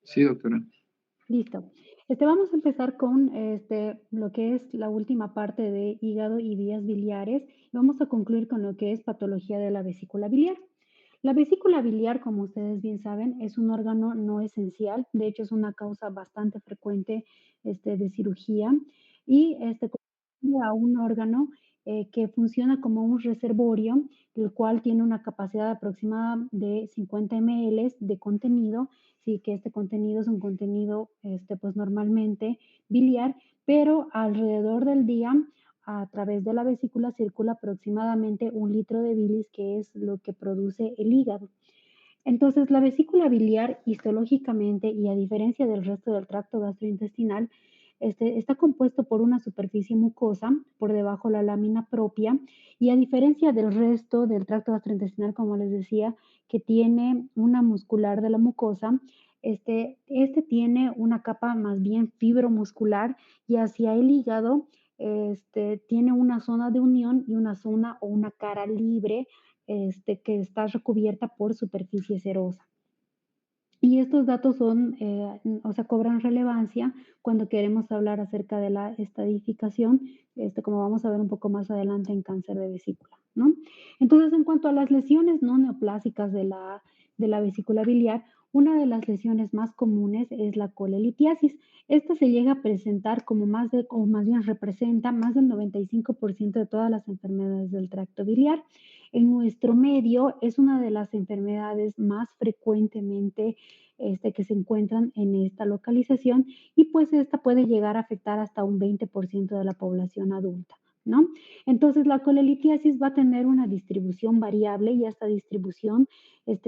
Sí, doctora. Listo. Vamos a empezar con lo que es la última parte de hígado y vías biliares. Vamos a concluir con lo que es patología de la vesícula biliar. La vesícula biliar, como ustedes bien saben, es un órgano no esencial. De hecho, es una causa bastante frecuente de cirugía y corresponde a un órgano que funciona como un reservorio, el cual tiene una capacidad aproximada de 50 ml de contenido. Sí, que este contenido es un contenido, pues, normalmente biliar, pero alrededor del día, a través de la vesícula, circula aproximadamente 1 litro de bilis, que es lo que produce el hígado. Entonces, la vesícula biliar, histológicamente, y a diferencia del resto del tracto gastrointestinal, está compuesto por una superficie mucosa, por debajo la lámina propia, y a diferencia del resto del tracto gastrointestinal, como les decía, que tiene una muscular de la mucosa, tiene una capa más bien fibromuscular y hacia el hígado, tiene una zona de unión y una zona o una cara libre que está recubierta por superficie serosa. Y estos datos son, o sea, cobran relevancia cuando queremos hablar acerca de la estadificación, como vamos a ver un poco más adelante en cáncer de vesícula, ¿no? Entonces, en cuanto a las lesiones no neoplásicas de la vesícula biliar, una de las lesiones más comunes es la colelitiasis. Esta se llega a presentar como o más bien representa más del 95% de todas las enfermedades del tracto biliar. En nuestro medio es una de las enfermedades más frecuentemente que se encuentran en esta localización y pues esta puede llegar a afectar hasta un 20% de la población adulta, ¿no? Entonces la colelitiasis va a tener una distribución variable y esta distribución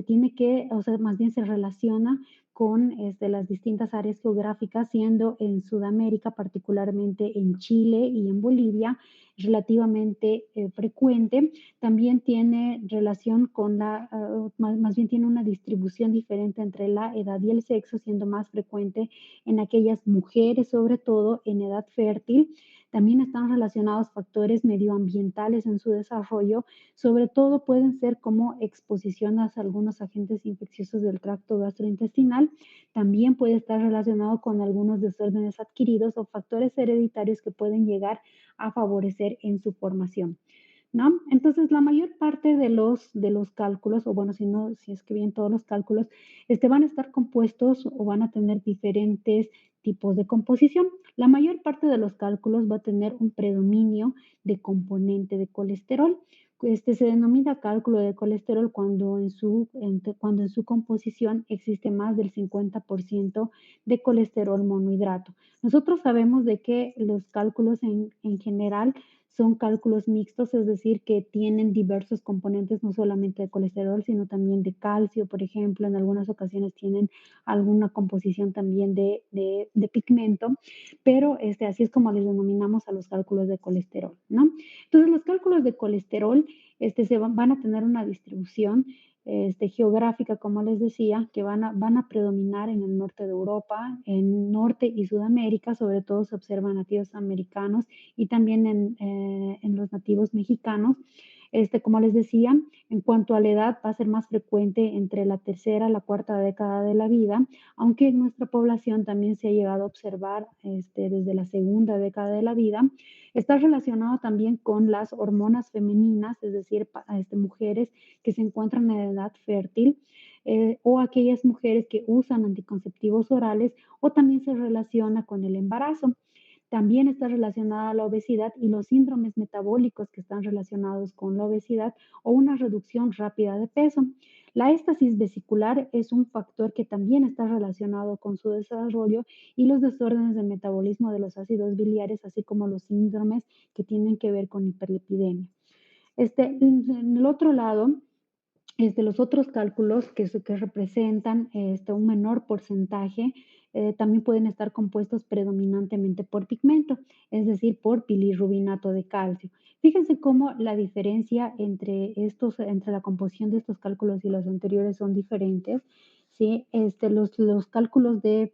tiene que, o sea, más bien se relaciona con las distintas áreas geográficas, siendo en Sudamérica, particularmente en Chile y en Bolivia, relativamente frecuente. También tiene relación con más bien tiene una distribución diferente entre la edad y el sexo, siendo más frecuente en aquellas mujeres, sobre todo en edad fértil. También están relacionados factores medioambientales en su desarrollo, sobre todo pueden ser como exposición a algunos agentes infecciosos del tracto gastrointestinal. También puede estar relacionado con algunos desórdenes adquiridos o factores hereditarios que pueden llegar a favorecer en su formación, ¿no? Entonces, la mayor parte de los cálculos, o bueno, si es que bien todos los cálculos, van a estar compuestos o van a tener diferentes tipos de composición. La mayor parte de los cálculos va a tener un predominio de componente de colesterol. Se denomina cálculo de colesterol cuando en su composición existe más del 50% de colesterol monohidrato. Nosotros sabemos de que los cálculos en general son cálculos mixtos, es decir, que tienen diversos componentes, no solamente de colesterol, sino también de calcio, por ejemplo, en algunas ocasiones tienen alguna composición también de pigmento, pero así es como les denominamos a los cálculos de colesterol, ¿no? Entonces, los cálculos de colesterol van a tener una distribución geográfica, como les decía, que van a predominar en el norte de Europa, en Norte y Sudamérica, sobre todo se observan nativos americanos y también en los nativos mexicanos. Como les decía, en cuanto a la edad, va a ser más frecuente entre la tercera y la cuarta década de la vida, aunque en nuestra población también se ha llegado a observar desde la segunda década de la vida. Está relacionado también con las hormonas femeninas, es decir, mujeres que se encuentran en edad fértil, o aquellas mujeres que usan anticonceptivos orales, o también se relaciona con el embarazo. También está relacionada la obesidad y los síndromes metabólicos que están relacionados con la obesidad o una reducción rápida de peso. La éstasis vesicular es un factor que también está relacionado con su desarrollo y los desórdenes del metabolismo de los ácidos biliares, así como los síndromes que tienen que ver con hiperlipidemia. En el otro lado, los otros cálculos que representan un menor porcentaje también pueden estar compuestos predominantemente por pigmento, es decir, por bilirrubinato de calcio. Fíjense cómo la diferencia entre la composición de estos cálculos y los anteriores son diferentes. ¿Sí? Los cálculos de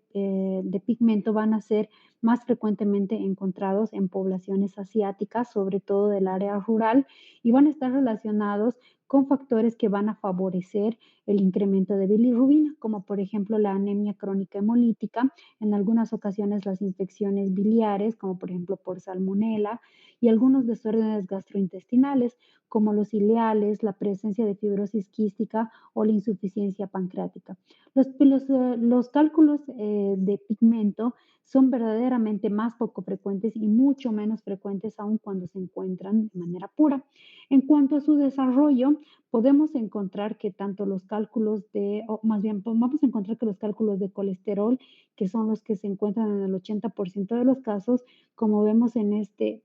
pigmento van a ser más frecuentemente encontrados en poblaciones asiáticas, sobre todo del área rural, y van a estar relacionados con factores que van a favorecer el incremento de bilirrubina, como por ejemplo la anemia crónica hemolítica, en algunas ocasiones las infecciones biliares, como por ejemplo por salmonela, y algunos desórdenes gastrointestinales, como los ileales, la presencia de fibrosis quística o la insuficiencia pancreática. Los cálculos de pigmento son verdaderamente más poco frecuentes y mucho menos frecuentes aún cuando se encuentran de manera pura. En cuanto a su desarrollo, podemos encontrar que tanto los cálculos o más bien, vamos a encontrar que los cálculos de colesterol, que son los que se encuentran en el 80% de los casos, como vemos en este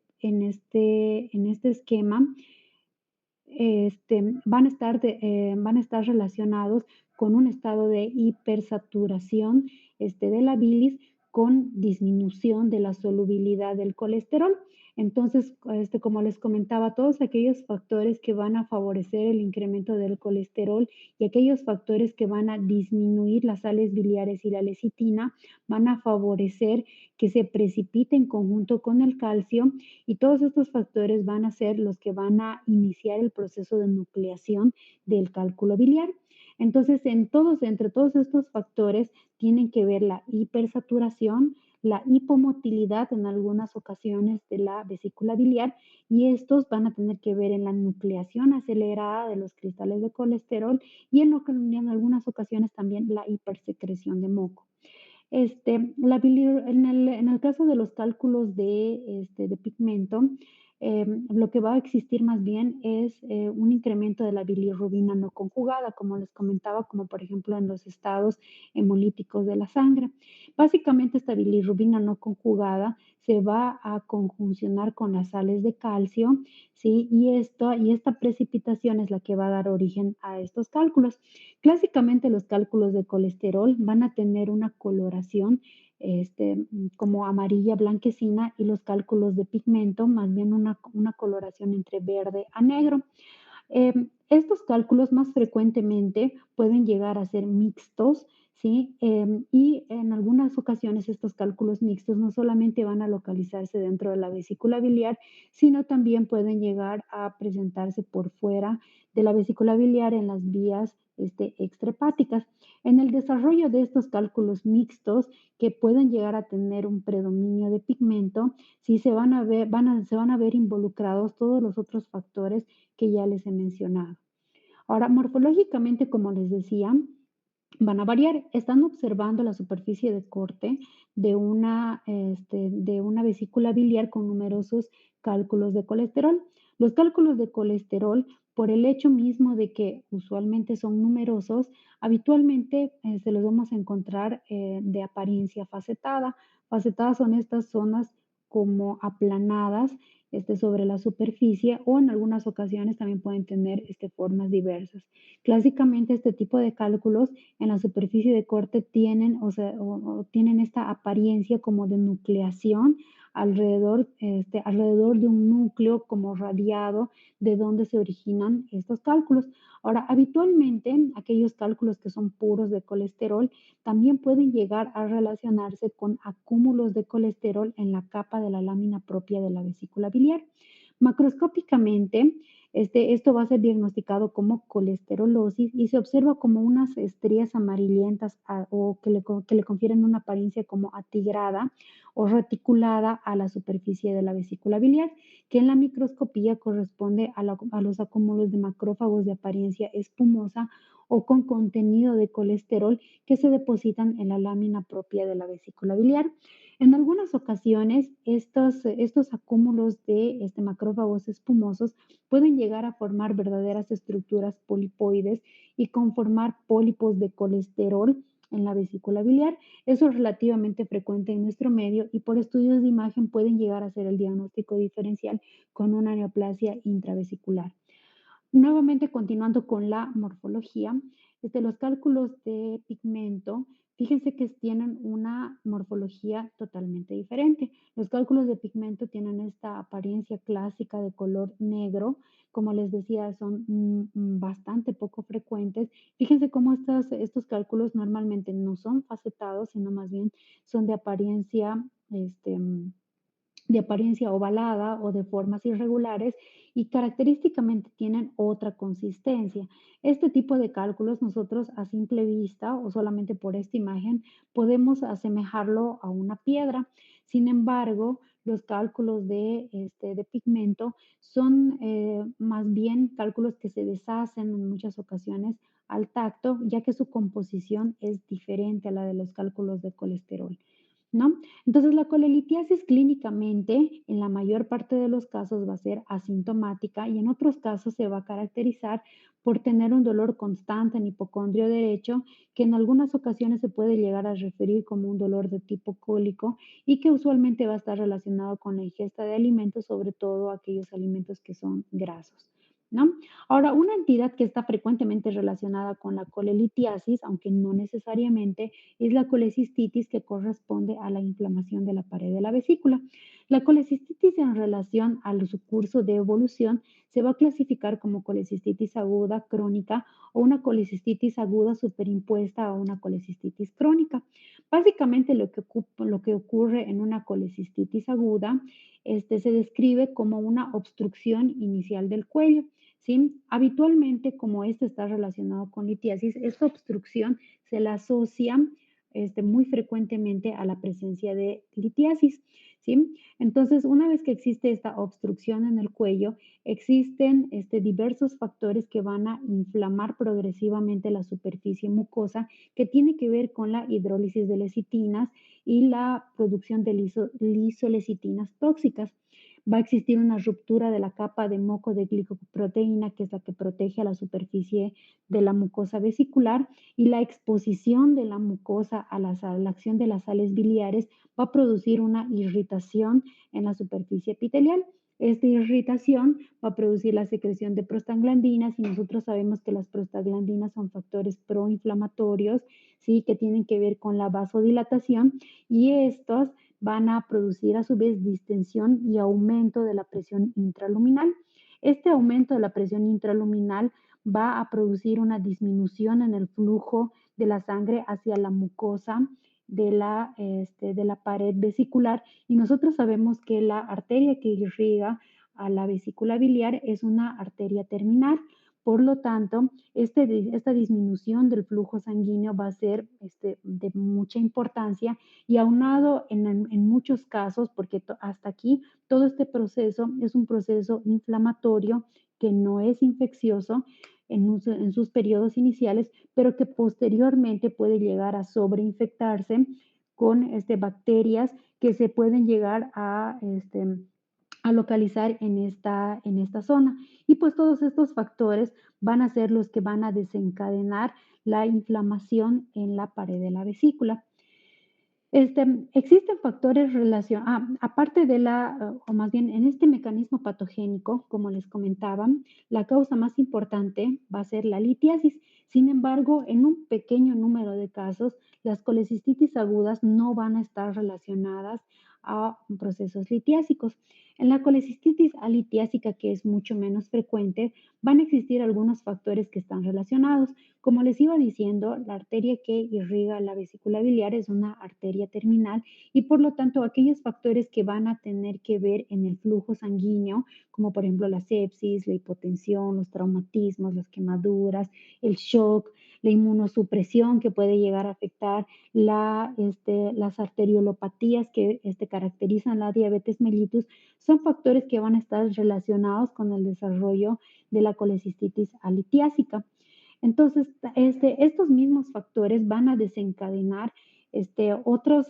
esquema, van a estar relacionados con un estado de hipersaturación, de la bilis con disminución de la solubilidad del colesterol. Entonces, como les comentaba, todos aquellos factores que van a favorecer el incremento del colesterol y aquellos factores que van a disminuir las sales biliares y la lecitina van a favorecer que se precipite en conjunto con el calcio, y todos estos factores van a ser los que van a iniciar el proceso de nucleación del cálculo biliar. Entonces, entre todos estos factores tienen que ver la hipersaturación, la hipomotilidad en algunas ocasiones de la vesícula biliar, y estos van a tener que ver en la nucleación acelerada de los cristales de colesterol y en algunas ocasiones también la hipersecreción de moco. En el caso de los cálculos de pigmento, lo que va a existir más bien es, un incremento de la bilirrubina no conjugada, como les comentaba, como por ejemplo en los estados hemolíticos de la sangre. Básicamente, esta bilirrubina no conjugada se va a conjuncionar con las sales de calcio, ¿sí? Y esta precipitación es la que va a dar origen a estos cálculos. Clásicamente, los cálculos de colesterol van a tener una coloración, como amarilla blanquecina, y los cálculos de pigmento, más bien una coloración entre verde a negro. Estos cálculos más frecuentemente pueden llegar a ser mixtos, ¿sí? Y en algunas ocasiones estos cálculos mixtos no solamente van a localizarse dentro de la vesícula biliar, sino también pueden llegar a presentarse por fuera de la vesícula biliar en las vías extrahepáticas. En el desarrollo de estos cálculos mixtos, que pueden llegar a tener un predominio de pigmento, sí se van a ver involucrados todos los otros factores que ya les he mencionado. Ahora, morfológicamente, como les decía, van a variar. Están observando la superficie de corte de una vesícula biliar con numerosos cálculos de colesterol. Los cálculos de colesterol, por el hecho mismo de que usualmente son numerosos, habitualmente se los vamos a encontrar de apariencia facetada. Facetadas son estas zonas como aplanadas sobre la superficie, o en algunas ocasiones también pueden tener formas diversas. Clásicamente, este tipo de cálculos en la superficie de corte tienen, o tienen esta apariencia como de nucleación alrededor de un núcleo como radiado, de donde se originan estos cálculos. Ahora, habitualmente, aquellos cálculos que son puros de colesterol también pueden llegar a relacionarse con acúmulos de colesterol en la capa de la lámina propia de la vesícula biliar. Macroscópicamente, esto va a ser diagnosticado como colesterolosis y se observa como unas estrías amarillentas, o que le confieren una apariencia como atigrada o reticulada a la superficie de la vesícula biliar, que en la microscopía corresponde a los acúmulos de macrófagos de apariencia espumosa o con contenido de colesterol que se depositan en la lámina propia de la vesícula biliar. En algunas ocasiones, estos acúmulos de macrófagos espumosos pueden llegar a formar verdaderas estructuras polipoides y conformar pólipos de colesterol en la vesícula biliar. Eso es relativamente frecuente en nuestro medio, y por estudios de imagen pueden llegar a ser el diagnóstico diferencial con una neoplasia intravesicular. Nuevamente, continuando con la morfología, los cálculos de pigmento, fíjense que tienen una morfología totalmente diferente. Los cálculos de pigmento tienen esta apariencia clásica de color negro. Como les decía, son bastante poco frecuentes. Fíjense cómo estos cálculos normalmente no son facetados, sino más bien son de apariencia de apariencia ovalada o de formas irregulares y característicamente tienen otra consistencia. Este tipo de cálculos nosotros a simple vista o solamente por esta imagen podemos asemejarlo a una piedra. Sin embargo, los cálculos de pigmento son más bien cálculos que se deshacen en muchas ocasiones al tacto, ya que su composición es diferente a la de los cálculos de colesterol, ¿no? Entonces, la colelitiasis clínicamente, en la mayor parte de los casos, va a ser asintomática y en otros casos se va a caracterizar por tener un dolor constante en hipocondrio derecho, que en algunas ocasiones se puede llegar a referir como un dolor de tipo cólico y que usualmente va a estar relacionado con la ingesta de alimentos, sobre todo aquellos alimentos que son grasos, ¿no? Ahora, una entidad que está frecuentemente relacionada con la colelitiasis, aunque no necesariamente, es la colecistitis, que corresponde a la inflamación de la pared de la vesícula. La colecistitis, en relación a su curso de evolución, se va a clasificar como colecistitis aguda crónica o una colecistitis aguda superimpuesta a una colecistitis crónica. Básicamente lo que ocurre en una colecistitis aguda se describe como una obstrucción inicial del cuello. ¿Sí? Habitualmente, como esto está relacionado con litiasis, esta obstrucción se la asocia muy frecuentemente a la presencia de litiasis, ¿sí? Entonces, una vez que existe esta obstrucción en el cuello, existen diversos factores que van a inflamar progresivamente la superficie mucosa, que tiene que ver con la hidrólisis de lecitinas y la producción de lisolecitinas tóxicas. Va a existir una ruptura de la capa de moco de glicoproteína, que es la que protege a la superficie de la mucosa vesicular, y la exposición de la mucosa a la acción de las sales biliares va a producir una irritación en la superficie epitelial. Esta irritación va a producir la secreción de prostaglandinas y nosotros sabemos que las prostaglandinas son factores proinflamatorios, ¿sí? Que tienen que ver con la vasodilatación y estos van a producir a su vez distensión y aumento de la presión intraluminal. Este aumento de la presión intraluminal va a producir una disminución en el flujo de la sangre hacia la mucosa de la pared vesicular y nosotros sabemos que la arteria que irriga a la vesícula biliar es una arteria terminal. Por lo tanto, esta disminución del flujo sanguíneo va a ser de mucha importancia y aunado en muchos casos, porque hasta aquí todo este proceso es un proceso inflamatorio que no es infeccioso en sus periodos iniciales, pero que posteriormente puede llegar a sobreinfectarse con bacterias que se pueden llegar a localizar en esta zona. Y pues todos estos factores van a ser los que van a desencadenar la inflamación en la pared de la vesícula. Existen factores aparte de o más bien en este mecanismo patogénico, como les comentaba, la causa más importante va a ser la litiasis. Sin embargo, en un pequeño número de casos, las colecistitis agudas no van a estar relacionadas a procesos litiásicos. En la colecistitis alitiásica, que es mucho menos frecuente, van a existir algunos factores que están relacionados. Como les iba diciendo, la arteria que irriga la vesícula biliar es una arteria terminal y por lo tanto aquellos factores que van a tener que ver en el flujo sanguíneo, como por ejemplo la sepsis, la hipotensión, los traumatismos, las quemaduras, el shock, la inmunosupresión que puede llegar a afectar las arteriolopatías que caracterizan la diabetes mellitus, son factores que van a estar relacionados con el desarrollo de la colecistitis alitiásica. Entonces, estos mismos factores van a desencadenar otras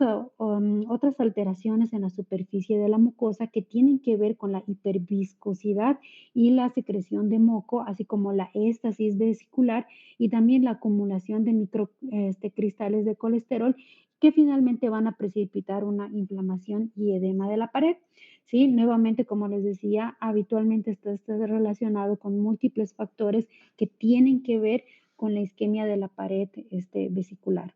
alteraciones en la superficie de la mucosa que tienen que ver con la hiperviscosidad y la secreción de moco, así como la éstasis vesicular y también la acumulación de microcristales de colesterol que finalmente van a precipitar una inflamación y edema de la pared. Sí, nuevamente, como les decía, habitualmente está relacionado con múltiples factores que tienen que ver con la isquemia de la pared vesicular.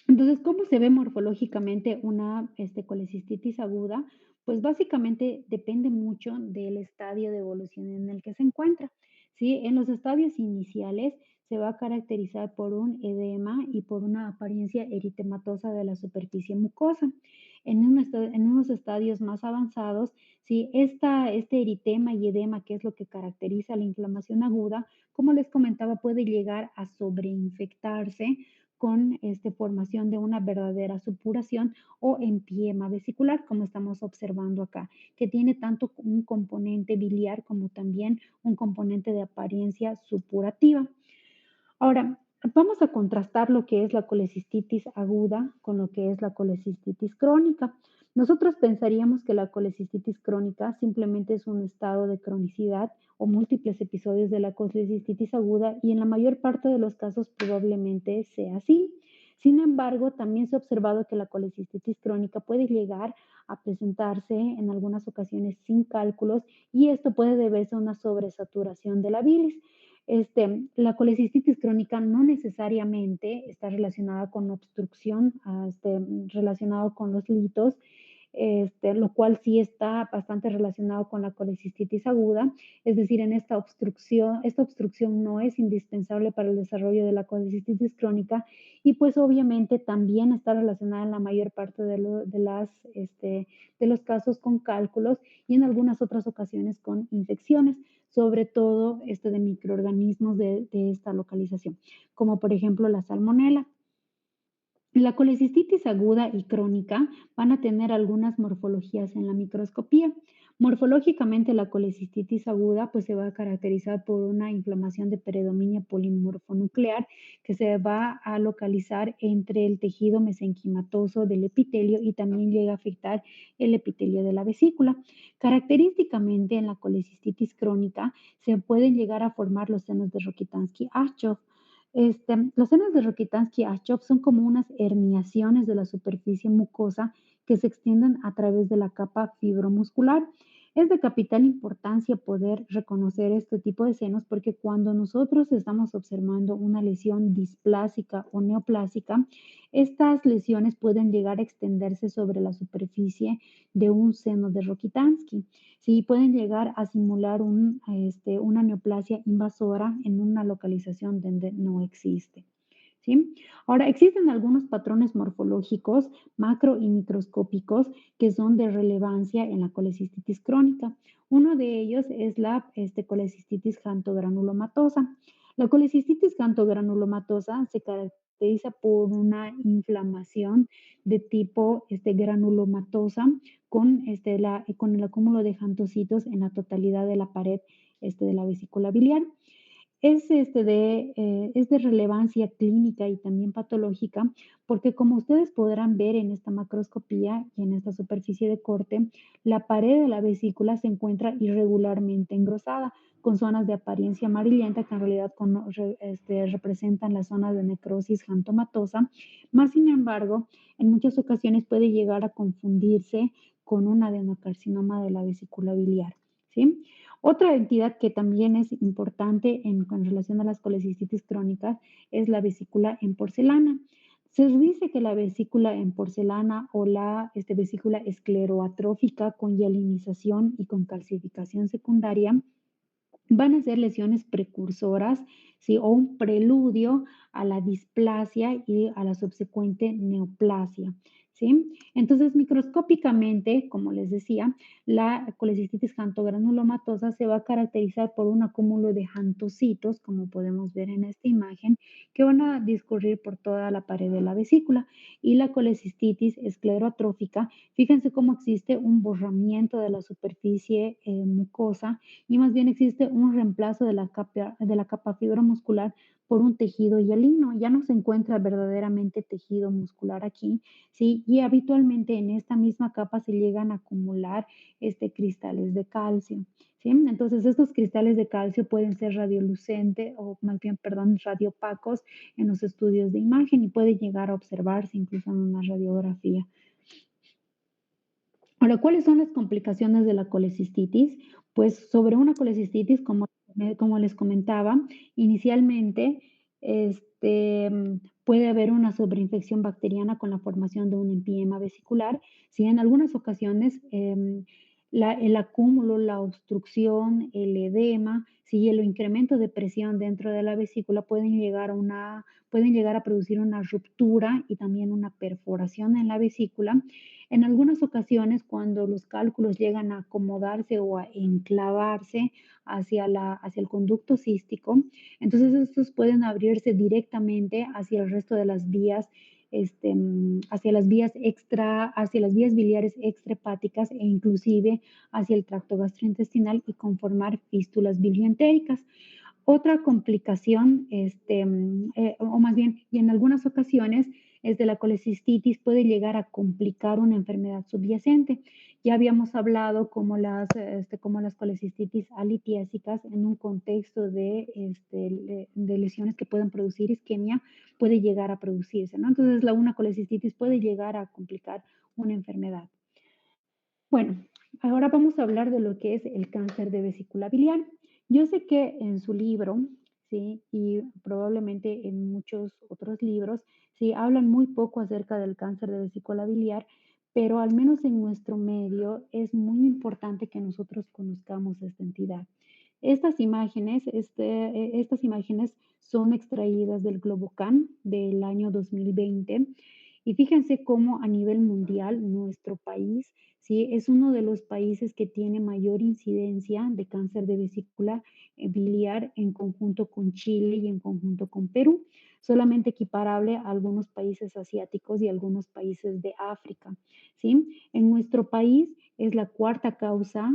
Entonces, ¿cómo se ve morfológicamente una colecistitis aguda? Pues básicamente depende mucho del estadio de evolución en el que se encuentra. ¿Sí? En los estadios iniciales se va a caracterizar por un edema y por una apariencia eritematosa de la superficie mucosa. En unos estadios más avanzados, si este eritema y edema, que es lo que caracteriza la inflamación aguda, como les comentaba, puede llegar a sobreinfectarse con formación de una verdadera supuración o empiema vesicular, como estamos observando acá, que tiene tanto un componente biliar como también un componente de apariencia supurativa. Ahora, vamos a contrastar lo que es la colecistitis aguda con lo que es la colecistitis crónica. Nosotros pensaríamos que la colecistitis crónica simplemente es un estado de cronicidad o múltiples episodios de la colecistitis aguda y en la mayor parte de los casos probablemente sea así. Sin embargo, también se ha observado que la colecistitis crónica puede llegar a presentarse en algunas ocasiones sin cálculos y esto puede deberse a una sobresaturación de la bilis. La colecistitis crónica no necesariamente está relacionada con obstrucción, relacionado con los litos, lo cual sí está bastante relacionado con la colecistitis aguda. Es decir, esta obstrucción no es indispensable para el desarrollo de la colecistitis crónica y pues obviamente también está relacionada en la mayor parte de los casos con cálculos y en algunas otras ocasiones con infecciones, sobre todo de microorganismos de esta localización, como por ejemplo la salmonela. La colecistitis aguda y crónica van a tener algunas morfologías en la microscopía. Morfológicamente, la colecistitis aguda pues, se va a caracterizar por una inflamación de predominio polimorfonuclear que se va a localizar entre el tejido mesenquimatoso del epitelio y también llega a afectar el epitelio de la vesícula. Característicamente, en la colecistitis crónica se pueden llegar a formar los senos de Rokitansky-Ashchoff. Los senos de Rokitansky-Ashchoff son como unas herniaciones de la superficie mucosa que se extienden a través de la capa fibromuscular. Es de capital importancia poder reconocer este tipo de senos porque cuando nosotros estamos observando una lesión displásica o neoplásica, estas lesiones pueden llegar a extenderse sobre la superficie de un seno de Rokitansky. Sí, pueden llegar a simular una neoplasia invasora en una localización donde no existe. ¿Sí? Ahora, existen algunos patrones morfológicos macro y microscópicos que son de relevancia en la colecistitis crónica. Uno de ellos es la colecistitis xantogranulomatosa. La colecistitis xantogranulomatosa se caracteriza por una inflamación de tipo granulomatosa con el acúmulo de xantocitos en la totalidad de la pared de la vesícula biliar. Es de relevancia clínica y también patológica, porque como ustedes podrán ver en esta macroscopía y en esta superficie de corte, la pared de la vesícula se encuentra irregularmente engrosada, con zonas de apariencia amarillenta que en realidad representan las zonas de necrosis xantomatosa, más sin embargo, en muchas ocasiones puede llegar a confundirse con un adenocarcinoma de la vesícula biliar, ¿sí? Otra entidad que también es importante con relación a las colecistitis crónicas es la vesícula en porcelana. Se dice que la vesícula en porcelana o la vesícula escleroatrófica con hialinización y con calcificación secundaria van a ser lesiones precursoras, ¿sí? O un preludio a la displasia y a la subsecuente neoplasia, ¿sí? Entonces, microscópicamente, como les decía, la colecistitis xantogranulomatosa se va a caracterizar por un acúmulo de xantocitos, como podemos ver en esta imagen, que van a discurrir por toda la pared de la vesícula. Y la colecistitis escleroatrófica, fíjense cómo existe un borramiento de la superficie mucosa y más bien existe un reemplazo de la capa fibromuscular por un tejido hialino. Ya no se encuentra verdaderamente tejido muscular aquí, ¿sí? Y habitualmente en esta misma capa se llegan a acumular cristales de calcio, ¿sí? Entonces, estos cristales de calcio pueden ser radiolucentes o más bien, perdón, radiopacos en los estudios de imagen y pueden llegar a observarse incluso en una radiografía. Ahora, ¿cuáles son las complicaciones de la colecistitis? Pues sobre una colecistitis, como les comentaba, inicialmente puede haber una sobreinfección bacteriana con la formación de un empiema vesicular. Si en algunas ocasiones el acúmulo, la obstrucción, el edema, si el incremento de presión dentro de la vesícula pueden llegar a producir una ruptura y también una perforación en la vesícula. En algunas ocasiones, cuando los cálculos llegan a acomodarse o a enclavarse hacia el conducto cístico, entonces estos pueden abrirse directamente hacia el resto de las vías, hacia las vías biliares extrahepáticas e inclusive hacia el tracto gastrointestinal y conformar fístulas bilioentéricas. Otra complicación, o más bien, y en algunas ocasiones, la colecistitis puede llegar a complicar una enfermedad subyacente. Ya habíamos hablado como las colecistitis alitiésicas en un contexto de lesiones que pueden producir isquemia, puede llegar a producirse, ¿no? Entonces, una colecistitis puede llegar a complicar una enfermedad. Bueno, ahora vamos a hablar de lo que es el cáncer de vesícula biliar. Yo sé que en su libro, sí, y probablemente en muchos otros libros, sí, hablan muy poco acerca del cáncer de vesícula biliar, pero al menos en nuestro medio es muy importante que nosotros conozcamos esta entidad. Estas imágenes son extraídas del Globocan del año 2020 y fíjense cómo a nivel mundial nuestro país, sí, es uno de los países que tiene mayor incidencia de cáncer de vesícula biliar en conjunto con Chile y en conjunto con Perú, solamente equiparable a algunos países asiáticos y algunos países de África, ¿sí? En nuestro país es la cuarta causa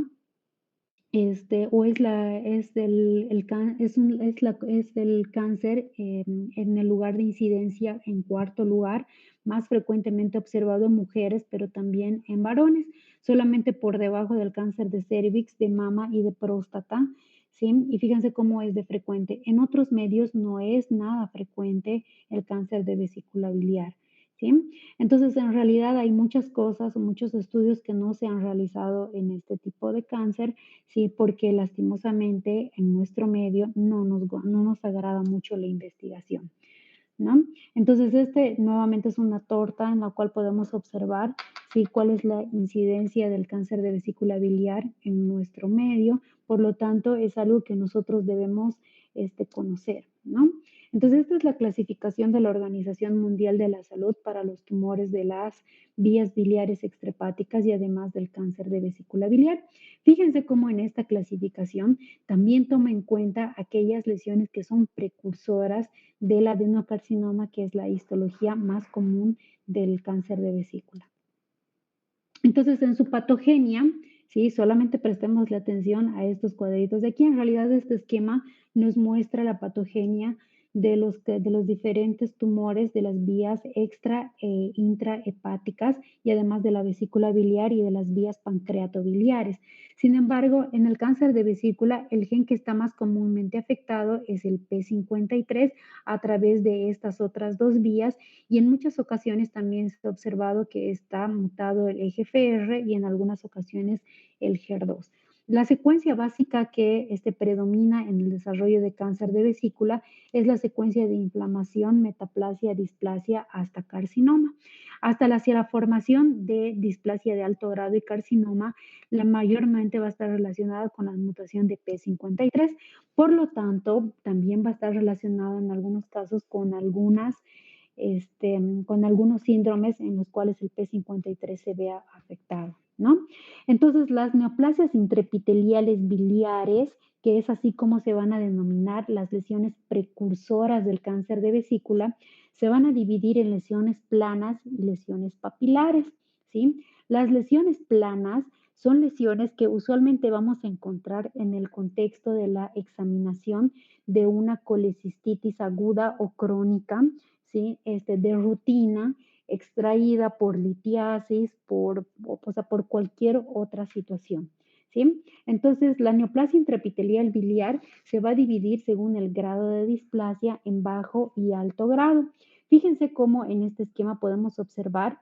o es la es del el can es el cáncer, en el lugar de incidencia en cuarto lugar, más frecuentemente observado en mujeres, pero también en varones, solamente por debajo del cáncer de cérvix, de mama y de próstata, ¿sí? Y fíjense cómo es de frecuente. En otros medios no es nada frecuente el cáncer de vesícula biliar, ¿sí? Entonces, en realidad hay muchas cosas, muchos estudios que no se han realizado en este tipo de cáncer. Sí, porque lastimosamente en nuestro medio no nos agrada mucho la investigación, ¿no? Entonces, nuevamente es una torta en la cual podemos observar, sí, cuál es la incidencia del cáncer de vesícula biliar en nuestro medio, por lo tanto, es algo que nosotros debemos, conocer, ¿no? Entonces, esta es la clasificación de la Organización Mundial de la Salud para los tumores de las vías biliares extrahepáticas y además del cáncer de vesícula biliar. Fíjense cómo en esta clasificación también toma en cuenta aquellas lesiones que son precursoras del adenocarcinoma, que es la histología más común del cáncer de vesícula. Entonces, en su patogenia, sí, solamente prestemos la atención a estos cuadritos de aquí. En realidad, este esquema nos muestra la patogenia de los diferentes tumores de las vías extra e intrahepáticas y además de la vesícula biliar y de las vías pancreatobiliares. Sin embargo, en el cáncer de vesícula, el gen que está más comúnmente afectado es el P53 a través de estas otras dos vías y en muchas ocasiones también se ha observado que está mutado el EGFR y en algunas ocasiones el HER2. La secuencia básica que predomina en el desarrollo de cáncer de vesícula es la secuencia de inflamación, metaplasia, displasia hasta carcinoma. Hacia la formación de displasia de alto grado y carcinoma, la mayormente va a estar relacionada con la mutación de P53. Por lo tanto, también va a estar relacionado en algunos casos con algunos síndromes en los cuales el P53 se vea afectado, ¿no? Entonces, las neoplasias intraepiteliales biliares, que es así como se van a denominar las lesiones precursoras del cáncer de vesícula, se van a dividir en lesiones planas y lesiones papilares, ¿sí? Las lesiones planas son lesiones que usualmente vamos a encontrar en el contexto de la examinación de una colecistitis aguda o crónica, ¿sí? De rutina, extraída por litiasis, o sea, por cualquier otra situación, ¿sí? Entonces, la neoplasia intraepitelial biliar se va a dividir según el grado de displasia en bajo y alto grado. Fíjense cómo en este esquema podemos observar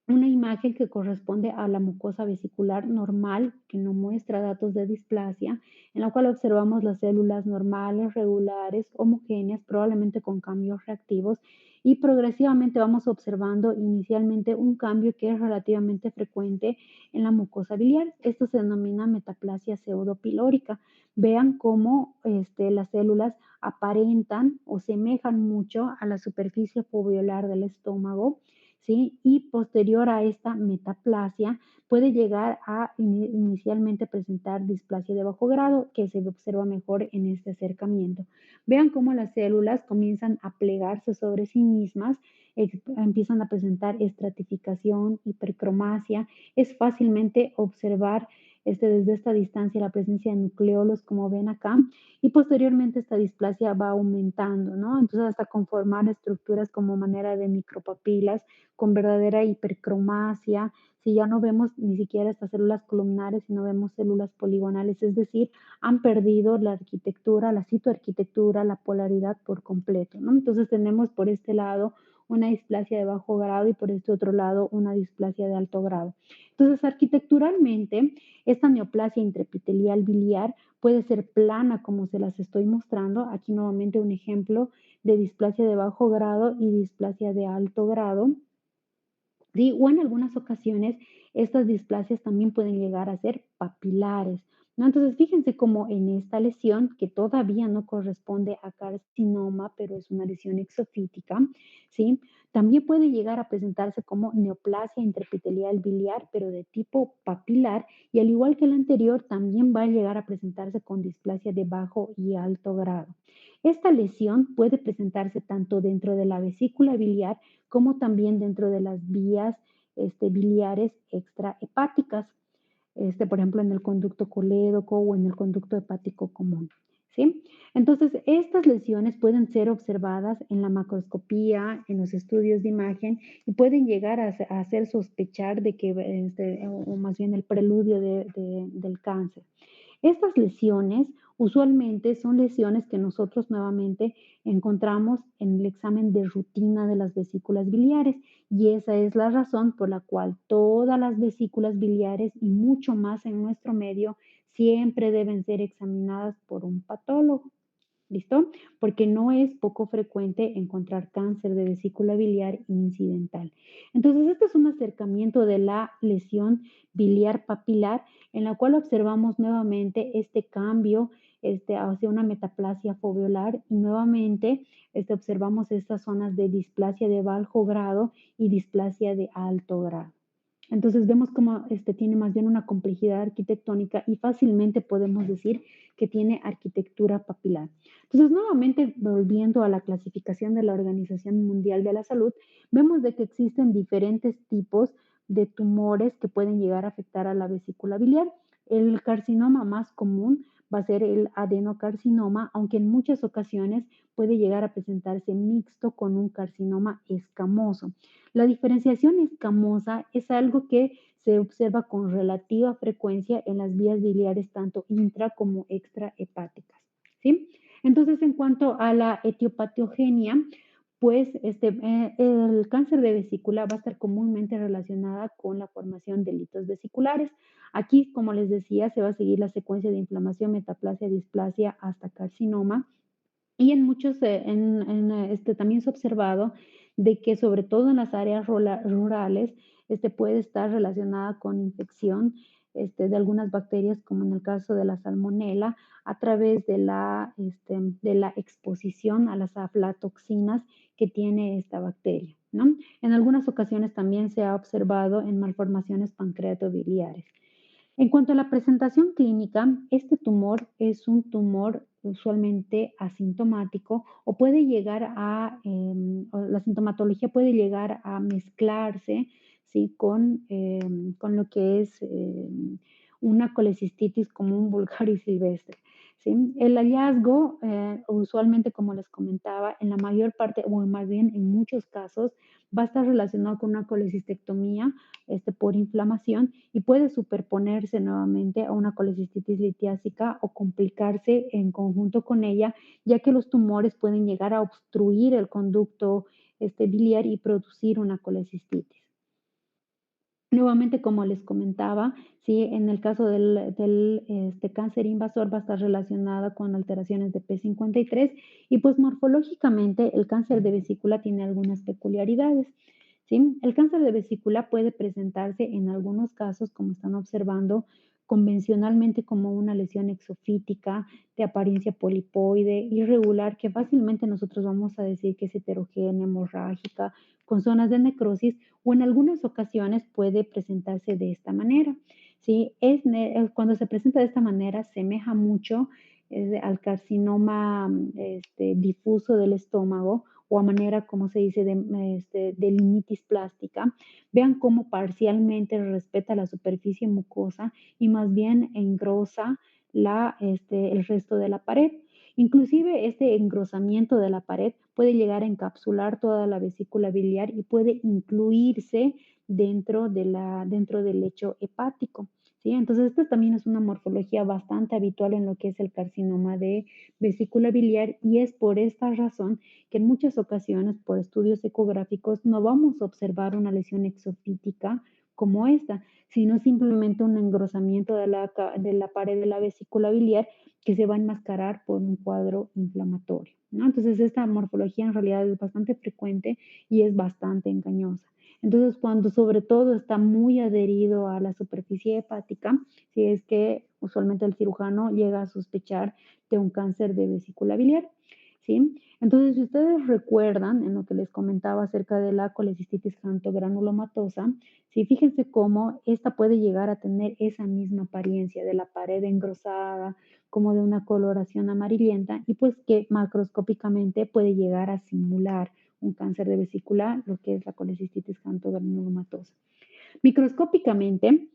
una imagen que corresponde a la mucosa vesicular normal, que no muestra datos de displasia, en la cual observamos las células normales, regulares, homogéneas, probablemente con cambios reactivos, y progresivamente vamos observando inicialmente un cambio que es relativamente frecuente en la mucosa biliar. Esto se denomina metaplasia pseudopilórica. Vean cómo las células aparentan o semejan mucho a la superficie foveolar del estómago, ¿sí? Y posterior a esta metaplasia puede llegar a inicialmente presentar displasia de bajo grado, que se observa mejor en este acercamiento. Vean cómo las células comienzan a plegarse sobre sí mismas, empiezan a presentar estratificación, hipercromasia. Es fácilmente observar desde esta distancia la presencia de nucleolos, como ven acá, y posteriormente esta displasia va aumentando, ¿no? Entonces, hasta conformar estructuras como manera de micropapilas con verdadera hipercromasia, si ya no vemos ni siquiera estas células columnares, sino vemos células poligonales, es decir, han perdido la arquitectura, la citoarquitectura, la polaridad por completo, ¿no? Entonces tenemos por este lado una displasia de bajo grado y por este otro lado una displasia de alto grado. Entonces, arquitecturalmente, esta neoplasia intraepitelial biliar puede ser plana, como se las estoy mostrando. Aquí nuevamente un ejemplo de displasia de bajo grado y displasia de alto grado. ¿Sí? O en algunas ocasiones estas displasias también pueden llegar a ser papilares, ¿no? Entonces, fíjense cómo en esta lesión, que todavía no corresponde a carcinoma, pero es una lesión exofítica, ¿sí? También puede llegar a presentarse como neoplasia intraepitelial biliar, pero de tipo papilar, y al igual que el anterior, también va a llegar a presentarse con displasia de bajo y alto grado. Esta lesión puede presentarse tanto dentro de la vesícula biliar como también dentro de las vías biliares extrahepáticas, por ejemplo, en el conducto colédoco o en el conducto hepático común. ¿Sí? Entonces, estas lesiones pueden ser observadas en la macroscopía, en los estudios de imagen y pueden llegar a hacer sospechar de que, o más bien el preludio del cáncer. Estas lesiones usualmente son lesiones que nosotros nuevamente encontramos en el examen de rutina de las vesículas biliares y esa es la razón por la cual todas las vesículas biliares y mucho más en nuestro medio siempre deben ser examinadas por un patólogo. ¿Listo? Porque no es poco frecuente encontrar cáncer de vesícula biliar incidental. Entonces, este es un acercamiento de la lesión biliar papilar en la cual observamos nuevamente este cambio hacia una metaplasia foveolar y nuevamente observamos estas zonas de displasia de bajo grado y displasia de alto grado. Entonces vemos cómo tiene más bien una complejidad arquitectónica y fácilmente podemos decir que tiene arquitectura papilar. Entonces, nuevamente, volviendo a la clasificación de la Organización Mundial de la Salud, vemos de que existen diferentes tipos de tumores que pueden llegar a afectar a la vesícula biliar. El carcinoma más común va a ser el adenocarcinoma, aunque en muchas ocasiones puede llegar a presentarse mixto con un carcinoma escamoso. La diferenciación escamosa es algo que se observa con relativa frecuencia en las vías biliares tanto intra como extrahepáticas, ¿sí? Entonces, en cuanto a la etiopatogenia, pues el cáncer de vesícula va a estar comúnmente relacionada con la formación de litos vesiculares. Aquí, como les decía, se va a seguir la secuencia de inflamación, metaplasia, displasia hasta carcinoma. Y en muchos, también se ha observado de que sobre todo en las áreas rurales, puede estar relacionada con infección, de algunas bacterias, como en el caso de la salmonela, a través de la exposición a las aflatoxinas que tiene esta bacteria, ¿no? En algunas ocasiones también se ha observado en malformaciones pancreatobiliares. En cuanto a la presentación clínica, este tumor es un tumor usualmente asintomático o puede llegar o la sintomatología puede llegar a mezclarse, ¿sí? Con lo que es una colecistitis común vulgar y silvestre, ¿sí? El hallazgo, usualmente, como les comentaba, en la mayor parte, o más bien en muchos casos, va a estar relacionado con una colecistectomía por inflamación y puede superponerse nuevamente a una colecistitis litiásica o complicarse en conjunto con ella, ya que los tumores pueden llegar a obstruir el conducto biliar y producir una colecistitis. Nuevamente, como les comentaba, sí, en el caso del cáncer invasor va a estar relacionada con alteraciones de P53 y, pues, morfológicamente el cáncer de vesícula tiene algunas peculiaridades, ¿sí? El cáncer de vesícula puede presentarse en algunos casos, como están observando, convencionalmente como una lesión exofítica de apariencia polipoide, irregular, que fácilmente nosotros vamos a decir que es heterogénea, hemorrágica, con zonas de necrosis o en algunas ocasiones puede presentarse de esta manera, ¿sí? Cuando se presenta de esta manera, semeja mucho al carcinoma difuso del estómago o a manera, como se dice, de linitis plástica. Vean cómo parcialmente respeta la superficie mucosa y más bien engrosa el resto de la pared. Inclusive este engrosamiento de la pared puede llegar a encapsular toda la vesícula biliar y puede incluirse dentro del lecho hepático, ¿sí? Entonces, esta también es una morfología bastante habitual en lo que es el carcinoma de vesícula biliar y es por esta razón que en muchas ocasiones, por estudios ecográficos, no vamos a observar una lesión exofítica como esta, sino simplemente un engrosamiento de la pared de la vesícula biliar que se va a enmascarar por un cuadro inflamatorio, ¿no? Entonces, esta morfología en realidad es bastante frecuente y es bastante engañosa. Entonces, cuando sobre todo está muy adherido a la superficie hepática, si es que usualmente el cirujano llega a sospechar de un cáncer de vesícula biliar, ¿sí? Entonces, si ustedes recuerdan en lo que les comentaba acerca de la colecistitis granulomatosa, sí, fíjense cómo esta puede llegar a tener esa misma apariencia de la pared engrosada, como de una coloración amarillenta y pues que macroscópicamente puede llegar a simular un cáncer de vesícula, lo que es la colecistitis granulomatosa. Microscópicamente,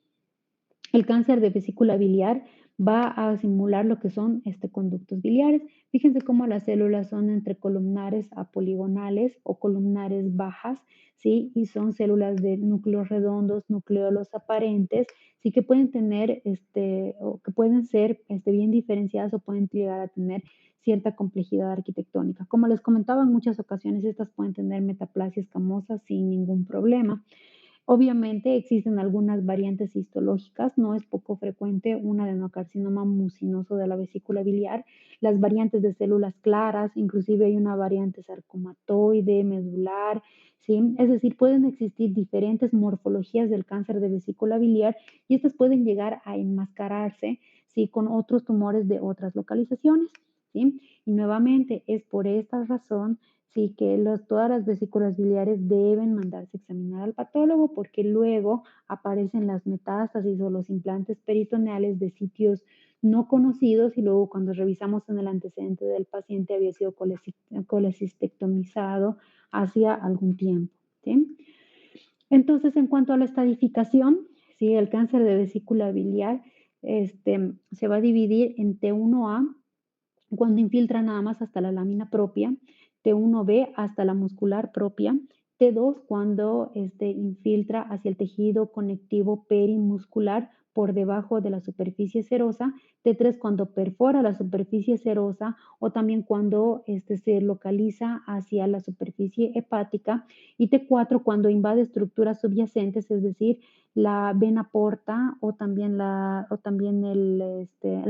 el cáncer de vesícula biliar va a simular lo que son conductos biliares. Fíjense cómo las células son entre columnares a poligonales o columnares bajas, ¿sí? Y son células de núcleos redondos, nucleolos aparentes, sí que pueden tener, o que pueden ser bien diferenciadas o pueden llegar a tener cierta complejidad arquitectónica. Como les comentaba, en muchas ocasiones estas pueden tener metaplasia escamosa sin ningún problema. Obviamente existen algunas variantes histológicas, no es poco frecuente un adenocarcinoma mucinoso de la vesícula biliar, las variantes de células claras, inclusive hay una variante sarcomatoide, medular, ¿sí? Es decir, pueden existir diferentes morfologías del cáncer de vesícula biliar y estas pueden llegar a enmascararse, ¿sí? Con otros tumores de otras localizaciones, ¿sí? Y nuevamente es por esta razón sí, que todas las vesículas biliares deben mandarse a examinar al patólogo porque luego aparecen las metástasis o los implantes peritoneales de sitios no conocidos y luego cuando revisamos en el antecedente del paciente había sido colecistectomizado hacía algún tiempo, ¿sí? Entonces, en cuanto a la estadificación, sí, el cáncer de vesícula biliar se va a dividir en T1A cuando infiltra nada más hasta la lámina propia, T1B hasta la muscular propia, T2 cuando infiltra hacia el tejido conectivo perimuscular por debajo de la superficie serosa, T3 cuando perfora la superficie serosa o también cuando se localiza hacia la superficie hepática y T4 cuando invade estructuras subyacentes, es decir, la vena porta o también, el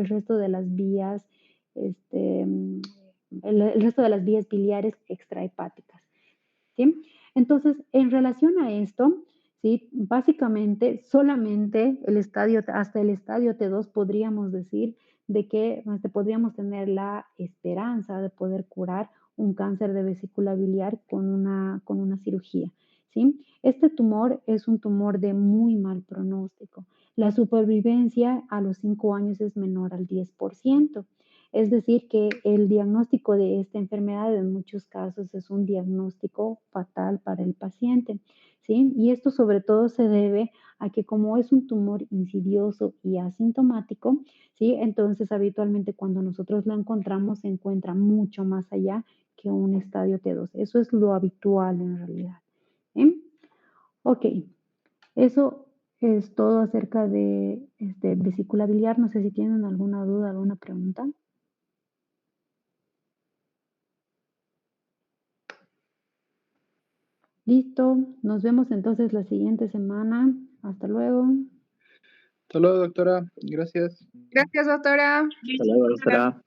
resto de las vías este, mm, el resto de las vías biliares extrahepáticas, ¿sí? Entonces, en relación a esto, ¿sí? Básicamente, solamente hasta el estadio T2 podríamos decir de que podríamos tener la esperanza de poder curar un cáncer de vesícula biliar con una cirugía, ¿sí? Este tumor es un tumor de muy mal pronóstico. La supervivencia a los 5 años es menor al 10%. Es decir, que el diagnóstico de esta enfermedad en muchos casos es un diagnóstico fatal para el paciente, ¿sí? Y esto sobre todo se debe a que como es un tumor insidioso y asintomático, ¿sí? Entonces habitualmente cuando nosotros lo encontramos se encuentra mucho más allá que un estadio T2. Eso es lo habitual en realidad, ¿sí? Ok, eso es todo acerca de vesícula biliar. No sé si tienen alguna duda, alguna pregunta. Listo, nos vemos entonces la siguiente semana. Hasta luego. Hasta luego, doctora. Gracias. Gracias, doctora. Hasta luego, doctora.